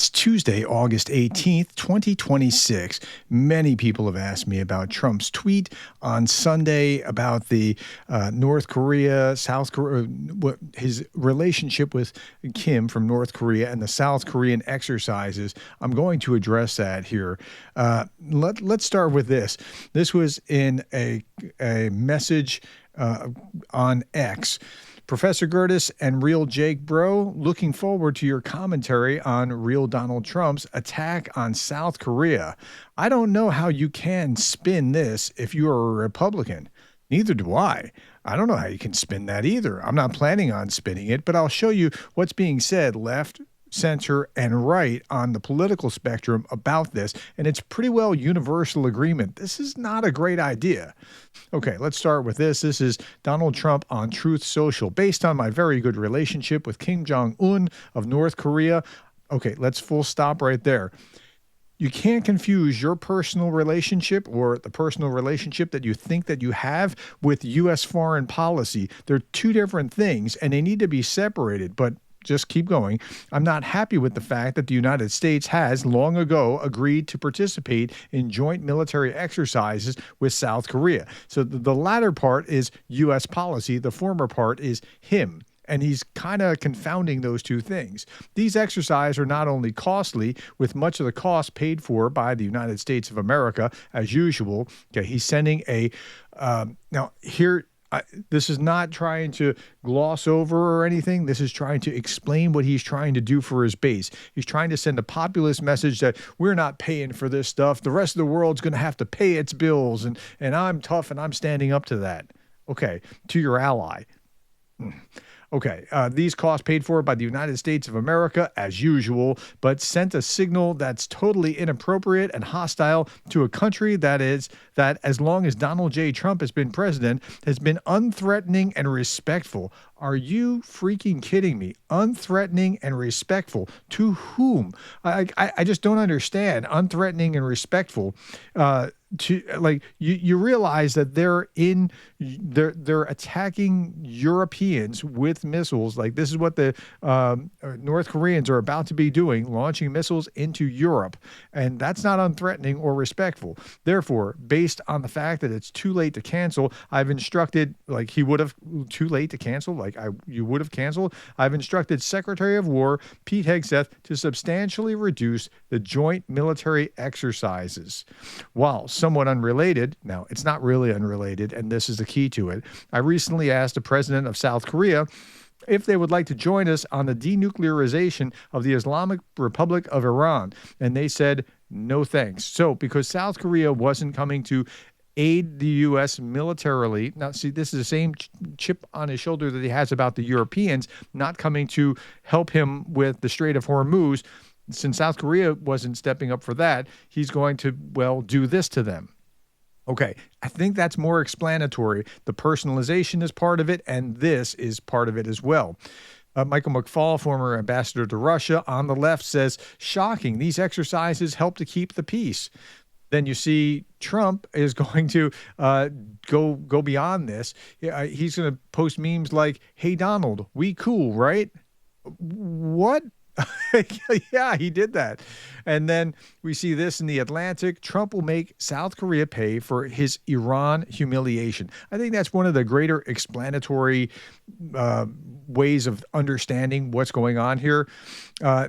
It's Tuesday, August 18th, 2026. Many people have asked me about Trump's tweet on Sunday about the North Korea, South Korea, his relationship with Kim from North Korea and the South Korean exercises. I'm going to address that here. Let's start with this. This was in a message on X. Professor Gerdes and Real Jake Bro, looking forward to your commentary on Real Donald Trump's attack on South Korea. I don't know how you can spin this if you are a Republican. Neither do I. I don't know how you can spin that either. I'm not planning on spinning it, but I'll show you what's being said left, center, and right on the political spectrum about this, and it's pretty well universal agreement. This is not a great idea. Okay, let's start with this. This is Donald Trump on Truth Social. Based on my very good relationship with Kim Jong-un of North Korea. Okay, let's full stop right there. You can't confuse your personal relationship or the personal relationship that you think that you have with U.S. foreign policy. They're two different things, and they need to be separated, but just keep going. I'm not happy with the fact that the United States has long ago agreed to participate in joint military exercises with South Korea. So the latter part is U.S. policy. The former part is him. And he's kind of confounding those two things. These exercises are not only costly, with much of the cost paid for by the United States of America, as usual. Okay, he's sending a now here. This is not trying to gloss over or anything. This is trying to explain what he's trying to do for his base. He's trying to send a populist message that we're not paying for this stuff. The rest of the world's going to have to pay its bills, and I'm tough and I'm standing up to that. Okay, to your ally. Okay, these costs paid for by the United States of America, as usual, but sent a signal that's totally inappropriate and hostile to a country that, as long as Donald J. Trump has been president, has been unthreatening and respectful. Are you freaking kidding me? Unthreatening and respectful. To whom? I just don't understand. Unthreatening and respectful. You realize that they're attacking Europeans with missiles. Like, this is what the North Koreans are about to be doing, launching missiles into Europe, and that's not unthreatening or respectful. Therefore, based on the fact that it's too late to cancel, I've instructed, like he would have, too late to cancel, like you would have canceled. I've instructed Secretary of War Pete Hegseth to substantially reduce the joint military exercises. While somewhat unrelated, now it's not really unrelated, and this is the key to it, I recently asked the president of South Korea if they would like to join us on the denuclearization of the Islamic Republic of Iran, and they said no thanks. So because South Korea wasn't coming to aid the U.S. militarily. Now, see, this is the same chip on his shoulder that he has about the Europeans not coming to help him with the Strait of Hormuz. Since South Korea wasn't stepping up for that, he's going to, well, do this to them. Okay, I think that's more explanatory. The personalization is part of it, and this is part of it as well. Michael McFaul, former ambassador to Russia on the left, says, shocking, these exercises help to keep the peace. Then you see Trump is going to go beyond this. He's going to post memes like, hey, Donald, we cool, right? What? Yeah, he did that. And then we see this in the Atlantic. Trump will make South Korea pay for his Iran humiliation. I think that's one of the greater explanatory ways of understanding what's going on here.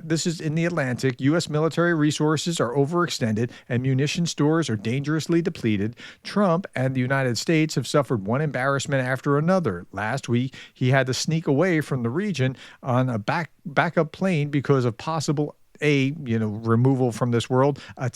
This is in the Atlantic. U.S. military resources are overextended and munition stores are dangerously depleted. Trump and the United States have suffered one embarrassment after another. Last week, he had to sneak away from the region on a backup plane because of possible removal from this world, a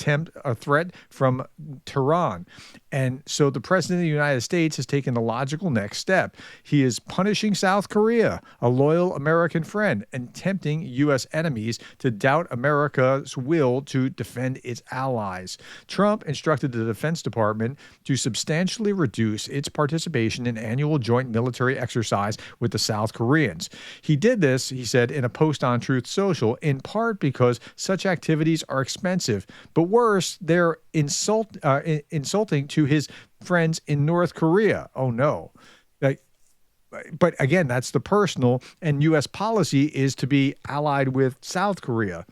threat from Tehran. And so the president of the United States has taken the logical next step. He is punishing South Korea, a loyal American friend, and tempting U.S. enemies to doubt America's will to defend its allies. Trump instructed the Defense Department to substantially reduce its participation in annual joint military exercise with the South Koreans. He did this, he said, in a post on Truth Social, in part because such activities are expensive, but worse, they're insulting to his friends in North Korea. Oh no. But again, that's the personal, and U.S. policy is to be allied with South Korea.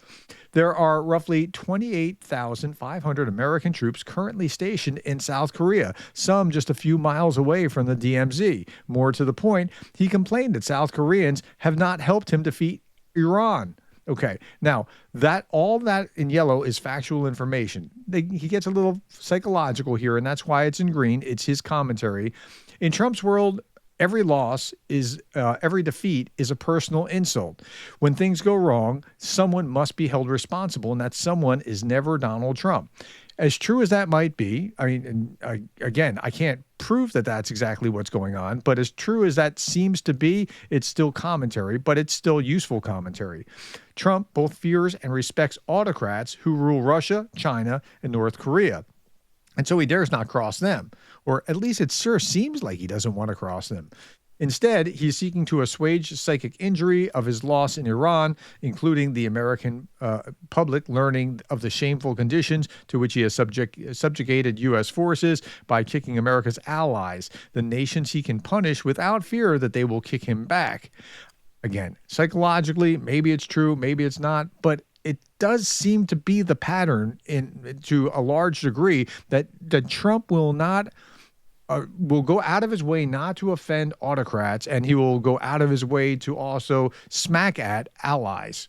There are roughly 28,500 American troops currently stationed in South Korea, some just a few miles away from the DMZ. More to the point, he complained that South Koreans have not helped him defeat Iran. Okay, now that all that in yellow is factual information. He gets a little psychological here, and that's why it's in green. It's his commentary. In Trump's world, every defeat is a personal insult. When things go wrong, someone must be held responsible, and that someone is never Donald Trump. As true as that might be, I mean, again, I can't prove that that's exactly what's going on, but as true as that seems to be, it's still commentary, but it's still useful commentary. Trump both fears and respects autocrats who rule Russia, China, and North Korea. And so he dares not cross them, or at least it sure seems like he doesn't want to cross them. Instead, he's seeking to assuage psychic injury of his loss in Iran, including the American public learning of the shameful conditions to which he has subjugated U.S. forces by kicking America's allies, the nations he can punish without fear that they will kick him back. Again, psychologically, maybe it's true, maybe it's not, but it does seem to be the pattern to a large degree that Trump will go out of his way not to offend autocrats, and he will go out of his way to also smack at allies.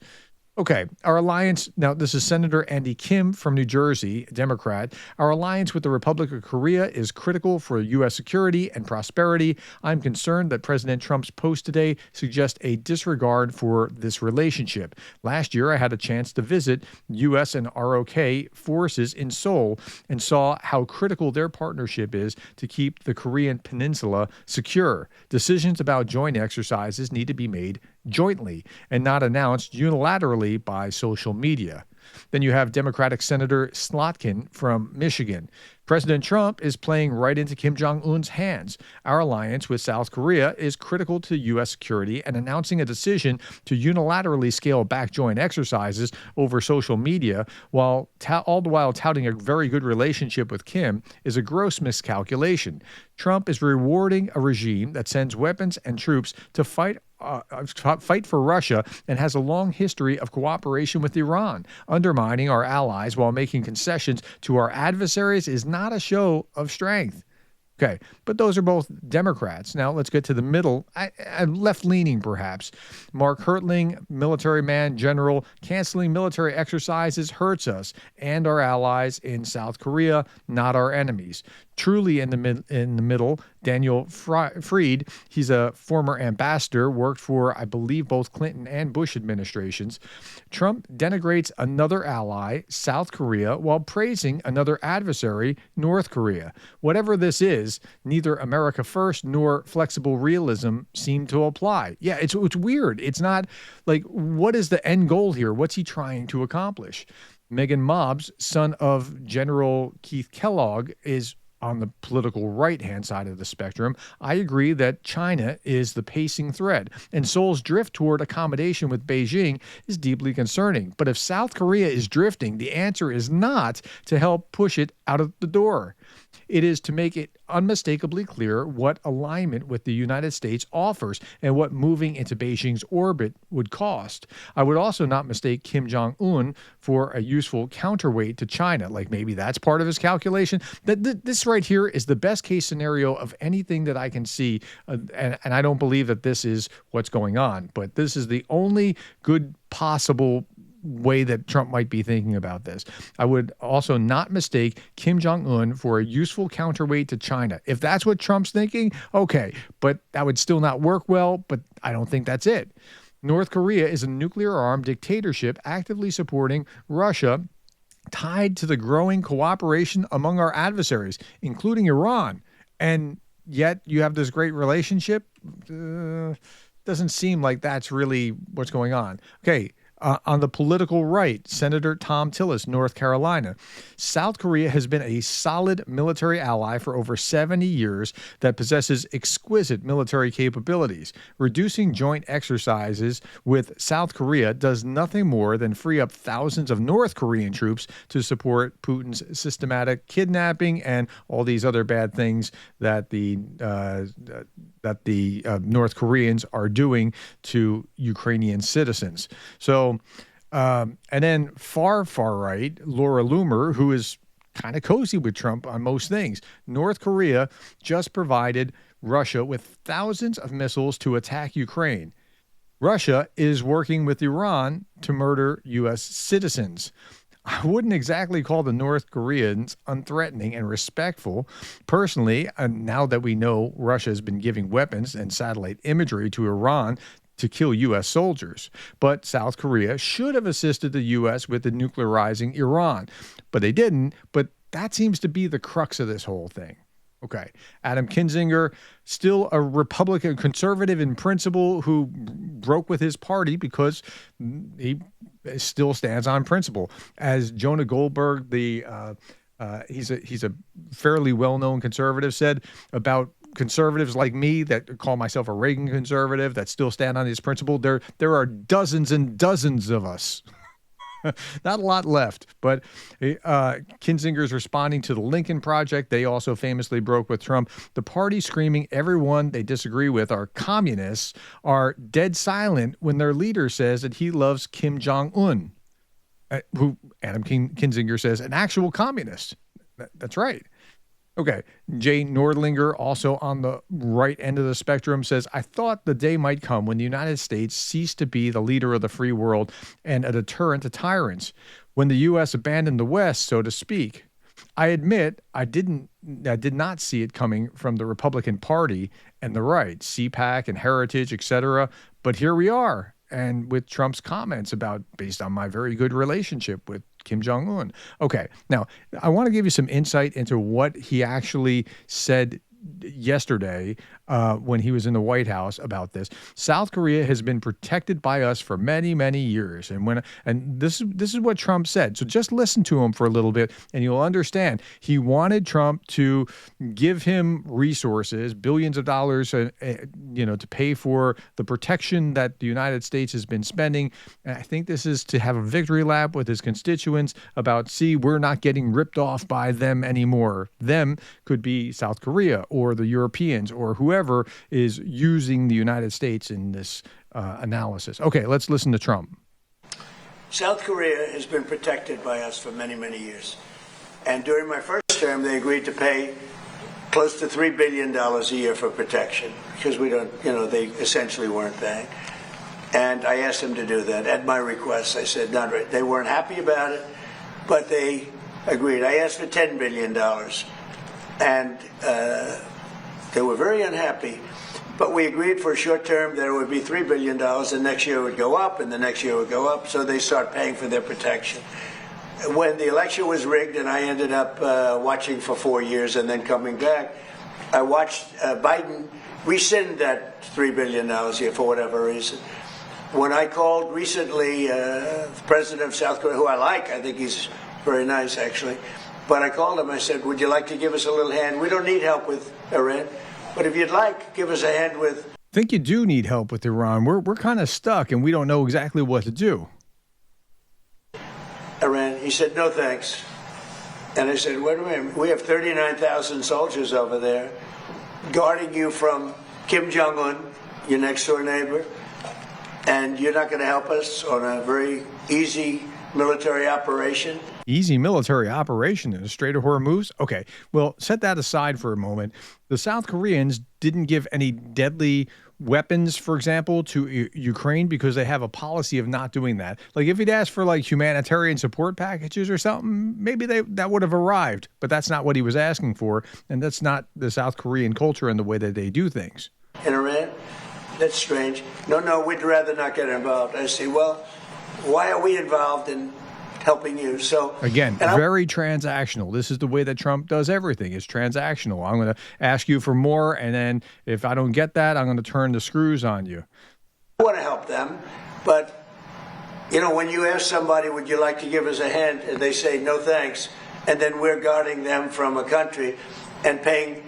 Okay, our alliance, now this is Senator Andy Kim from New Jersey, Democrat. Our alliance with the Republic of Korea is critical for U.S. security and prosperity. I'm concerned that President Trump's post today suggests a disregard for this relationship. Last year, I had a chance to visit U.S. and ROK forces in Seoul and saw how critical their partnership is to keep the Korean peninsula secure. Decisions about joint exercises need to be made jointly and not announced unilaterally by social media. Then you have Democratic Senator Slotkin from Michigan. President Trump is playing right into Kim Jong-un's hands. Our alliance with South Korea is critical to U.S. security, and announcing a decision to unilaterally scale back joint exercises over social media all the while touting a very good relationship with Kim is a gross miscalculation. Trump is rewarding a regime that sends weapons and troops to fight for Russia and has a long history of cooperation with Iran. Undermining our allies while making concessions to our adversaries is not a show of strength. Okay, but those are both Democrats. Now let's get to the middle, left-leaning perhaps. Mark Hertling, military man, general, canceling military exercises hurts us and our allies in South Korea, not our enemies. Truly in the middle, Daniel Fried, he's a former ambassador, worked for, I believe, both Clinton and Bush administrations. Trump denigrates another ally, South Korea, while praising another adversary, North Korea. Whatever this is, neither America First nor flexible realism seem to apply. Yeah, it's weird. It's not like, what is the end goal here? What's he trying to accomplish? Megan Mobbs, son of General Keith Kellogg, is on the political right-hand side of the spectrum. I agree that China is the pacing thread, and Seoul's drift toward accommodation with Beijing is deeply concerning. But if South Korea is drifting, the answer is not to help push it out of the door. It is to make it unmistakably clear what alignment with the United States offers and what moving into Beijing's orbit would cost. I would also not mistake Kim Jong-un for a useful counterweight to China. Like maybe that's part of his calculation. This right here is the best case scenario of anything that I can see. And I don't believe that this is what's going on, but this is the only good possible way that Trump might be thinking about this. I would also not mistake Kim Jong-un for a useful counterweight to China. If that's what Trump's thinking, okay, but that would still not work well, but I don't think that's it. North Korea is a nuclear-armed dictatorship actively supporting Russia, tied to the growing cooperation among our adversaries, including Iran. And yet you have this great relationship? Doesn't seem like that's really what's going on. Okay. On the political right, Senator Tom Tillis, North Carolina. South Korea has been a solid military ally for over 70 years that possesses exquisite military capabilities. Reducing joint exercises with South Korea does nothing more than free up thousands of North Korean troops to support Putin's systematic kidnapping and all these other bad things that the North Koreans are doing to Ukrainian citizens. So And then far right, Laura Loomer, who is kind of cozy with Trump on most things. North Korea just provided Russia with thousands of missiles to attack Ukraine. Russia is working with Iran to murder U.S. citizens. I wouldn't exactly call the North Koreans unthreatening and respectful. Personally, now that we know Russia has been giving weapons and satellite imagery to Iran to kill U.S. soldiers. But South Korea should have assisted the U.S. with denuclearizing Iran. But they didn't. But that seems to be the crux of this whole thing. Okay. Adam Kinzinger, still a Republican conservative in principle who broke with his party because he still stands on principle. As Jonah Goldberg, he's a fairly well-known conservative, said about conservatives like me that call myself a Reagan conservative that still stand on his principle. There are dozens and dozens of us. Not a lot left, but Kinzinger's responding to the Lincoln Project. They also famously broke with Trump. The party screaming everyone they disagree with are communists are dead silent when their leader says that he loves Kim Jong-un, who Adam Kinzinger says an actual communist. That's right. Okay. Jay Nordlinger, also on the right end of the spectrum, says, I thought the day might come when the United States ceased to be the leader of the free world and a deterrent to tyrants, when the U.S. abandoned the West, so to speak. I admit I did not see it coming from the Republican Party and the right, CPAC and Heritage, etc. But here we are. And with Trump's comments about, based on my very good relationship with Kim Jong-un. Okay, now I want to give you some insight into what he actually said yesterday when he was in the White House about this. South Korea has been protected by us for many, many years. And this is what Trump said. So just listen to him for a little bit and you'll understand. He wanted Trump to give him resources, billions of dollars, to pay for the protection that the United States has been spending. And I think this is to have a victory lap with his constituents about, see, we're not getting ripped off by them anymore. Them could be South Korea or the Europeans or whoever is using the United States in this analysis. Okay, let's listen to Trump. South Korea has been protected by us for many, many years. And during my first term, they agreed to pay close to $3 billion a year for protection because they essentially weren't paying. And I asked them to do that at my request. I said, not right. They weren't happy about it, but they agreed. I asked for $10 billion. And they were very unhappy. But we agreed for a short term that it would be $3 billion, and next year it would go up, and the next year it would go up, so they start paying for their protection. When the election was rigged, and I ended up watching for 4 years and then coming back, I watched Biden rescind that $3 billion a year for whatever reason. When I called recently the president of South Korea, who I like, I think he's very nice, actually, but I called him, I said, would you like to give us a little hand? We don't need help with Iran, but if you'd like, give us a hand with... I think you do need help with Iran. We're kind of stuck, and we don't know exactly what to do. Iran, he said, no thanks. And I said, wait a minute, we have 39,000 soldiers over there guarding you from Kim Jong-un, your next door neighbor, and you're not going to help us on a very easy military operation? Easy military operation in the Strait of Hormuz? Okay, well, set that aside for a moment. The South Koreans didn't give any deadly weapons, for example, to Ukraine because they have a policy of not doing that. Like if he'd asked for like humanitarian support packages or something, maybe that would have arrived, but that's not what he was asking for, and that's not the South Korean culture and the way that they do things. In Iran? That's strange. No, we'd rather not get involved. I say, well, why are we involved in helping you? So again, very transactional. This is the way that Trump does everything. It's transactional. I'm going to ask you for more, and then if I don't get that, I'm going to turn the screws on you. I want to help them, but when you ask somebody, would you like to give us a hand, and they say no thanks, and then we're guarding them from a country and paying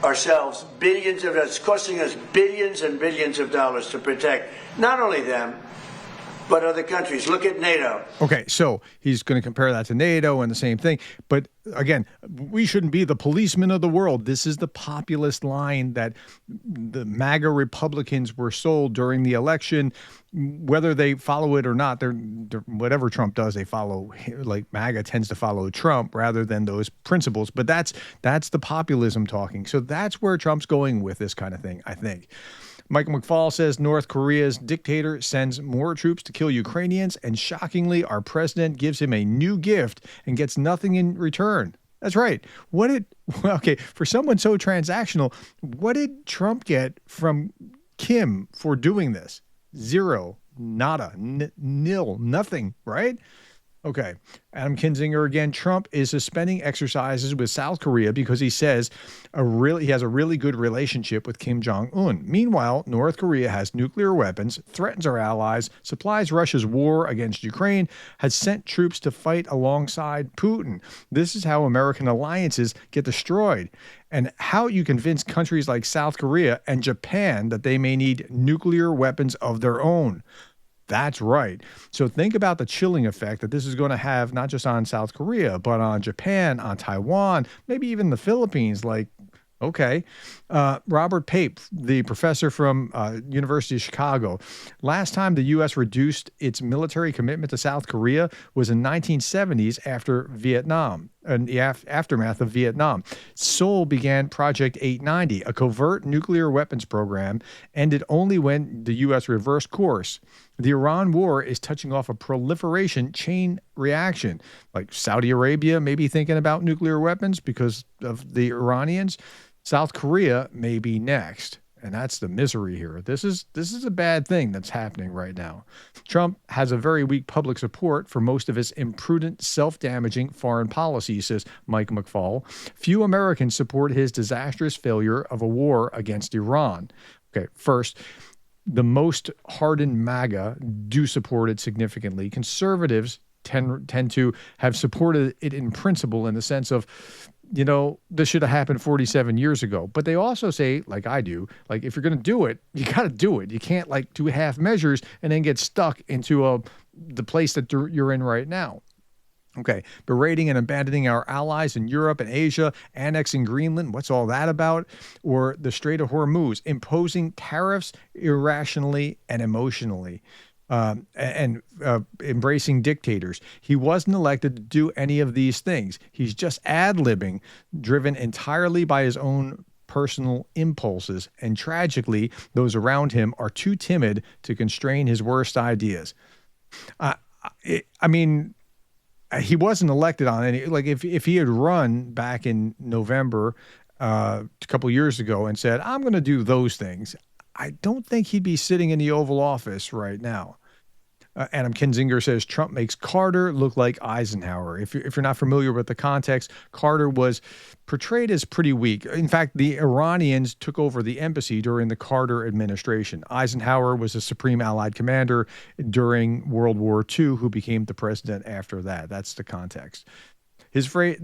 ourselves it's costing us billions and billions of dollars to protect not only them, but other countries. Look at NATO. Okay, so he's going to compare that to NATO and the same thing. But again, we shouldn't be the policemen of the world. This is the populist line that the MAGA Republicans were sold during the election. Whether they follow it or not, they're whatever Trump does, they follow. Like MAGA tends to follow Trump rather than those principles. But that's the populism talking. So that's where Trump's going with this kind of thing, I think. Michael McFaul says North Korea's dictator sends more troops to kill Ukrainians, and shockingly, our president gives him a new gift and gets nothing in return. That's right. For someone so transactional, what did Trump get from Kim for doing this? Zero, nada, nil, nothing, right? Okay. Adam Kinzinger again. Trump is suspending exercises with South Korea because he says he has a really good relationship with Kim Jong-un. Meanwhile, North Korea has nuclear weapons, threatens our allies, supplies Russia's war against Ukraine, has sent troops to fight alongside Putin. This is how American alliances get destroyed, and how you convince countries like South Korea and Japan that they may need nuclear weapons of their own. That's right. So think about the chilling effect that this is going to have, not just on South Korea, but on Japan, on Taiwan, maybe even the Philippines. Okay. Robert Pape, the professor from University of Chicago. Last time the U.S. reduced its military commitment to South Korea was in 1970s after Vietnam, and the aftermath of Vietnam. Seoul began Project 890, a covert nuclear weapons program, ended only when the U.S. reversed course. The Iran war is touching off a proliferation chain reaction, like Saudi Arabia may be thinking about nuclear weapons because of the Iranians. South Korea may be next. And that's the misery here. This is a bad thing that's happening right now. Trump has a very weak public support for most of his imprudent, self-damaging foreign policy, says Mike McFaul. Few Americans support his disastrous failure of a war against Iran. Okay, first, the most hardened MAGA do support it significantly. Conservatives tend to have supported it in principle, in the sense of, this should have happened 47 years ago. But they also say, like I do, like, if you're going to do it, you got to do it. You can't do half measures and then get stuck into the place that you're in right now. Okay, berating and abandoning our allies in Europe and Asia, annexing Greenland, what's all that about? Or the Strait of Hormuz, imposing tariffs irrationally and emotionally. And embracing dictators. He wasn't elected to do any of these things. He's just ad-libbing, driven entirely by his own personal impulses. And tragically, those around him are too timid to constrain his worst ideas. He wasn't elected on any, if he had run back in November a couple years ago and said, I'm going to do those things, I don't think he'd be sitting in the Oval Office right now. Adam Kinzinger says Trump makes Carter look like Eisenhower. If you're not familiar with the context, Carter was portrayed as pretty weak. In fact, the Iranians took over the embassy during the Carter administration. Eisenhower was a supreme Allied commander during World War II who became the president after that. That's the context. His phrase,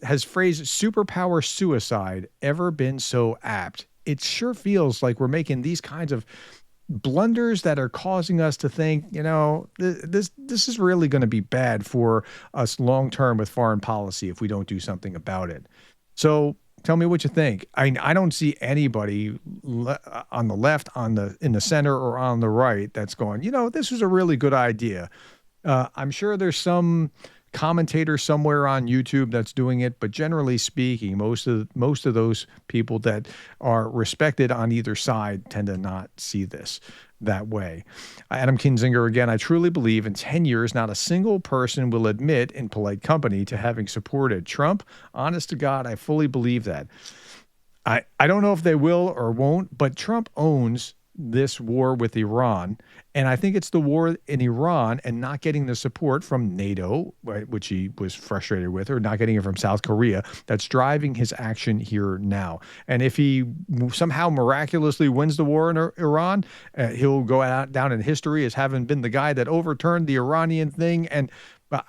has phrase superpower suicide ever been so apt? It sure feels like we're making these kinds of blunders that are causing us to think, this is really going to be bad for us long term with foreign policy if we don't do something about it. So tell me what you think. I don't see anybody on the left, in the center, or on the right that's going, this is a really good idea. I'm sure there's some commentator somewhere on YouTube that's doing it, but generally speaking, most of those people that are respected on either side tend to not see this that way. Adam Kinzinger again, I truly believe in 10 years, not a single person will admit in polite company to having supported Trump. Honest to God, I fully believe that. I don't know if they will or won't, but Trump owns this war with Iran. And I think it's the war in Iran and not getting the support from NATO, right, which he was frustrated with, or not getting it from South Korea, that's driving his action here now. And if he somehow miraculously wins the war in Iran, he'll go down in history as having been the guy that overturned the Iranian thing. And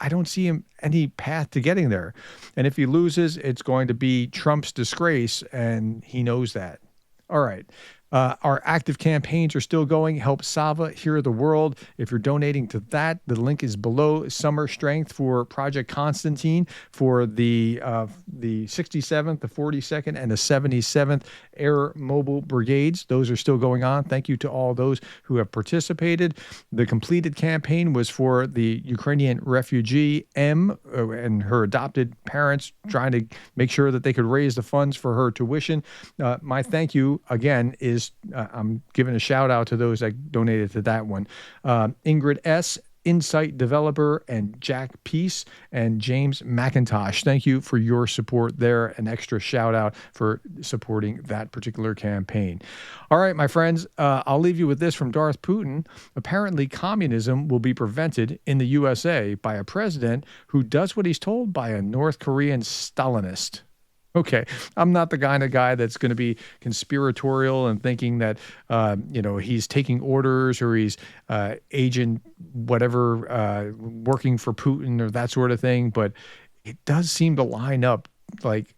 I don't see him any path to getting there. And if he loses, it's going to be Trump's disgrace, and he knows that. All right. Our active campaigns are still going. Help Sava hear the world. If you're donating to that, the link is below. Summer Strength for Project Constantine for the 67th, the 42nd, and the 77th Air Mobile Brigades. Those are still going on. Thank you to all those who have participated. The completed campaign was for the Ukrainian refugee M and her adopted parents, trying to make sure that they could raise the funds for her tuition. My thank you again is I'm giving a shout out to those that donated to that one. Ingrid S., Insight Developer, and Jack Peace, and James McIntosh. Thank you for your support there. An extra shout out for supporting that particular campaign. All right, my friends, I'll leave you with this from Darth Putin. Apparently, communism will be prevented in the USA by a president who does what he's told by a North Korean Stalinist. Okay, I'm not the kind of guy that's going to be conspiratorial and thinking that, he's taking orders or he's agent whatever, working for Putin or that sort of thing. But it does seem to line up like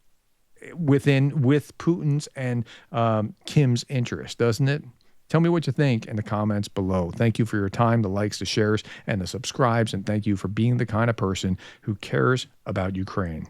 with Putin's and Kim's interest, doesn't it? Tell me what you think in the comments below. Thank you for your time, the likes, the shares, and the subscribes. And thank you for being the kind of person who cares about Ukraine.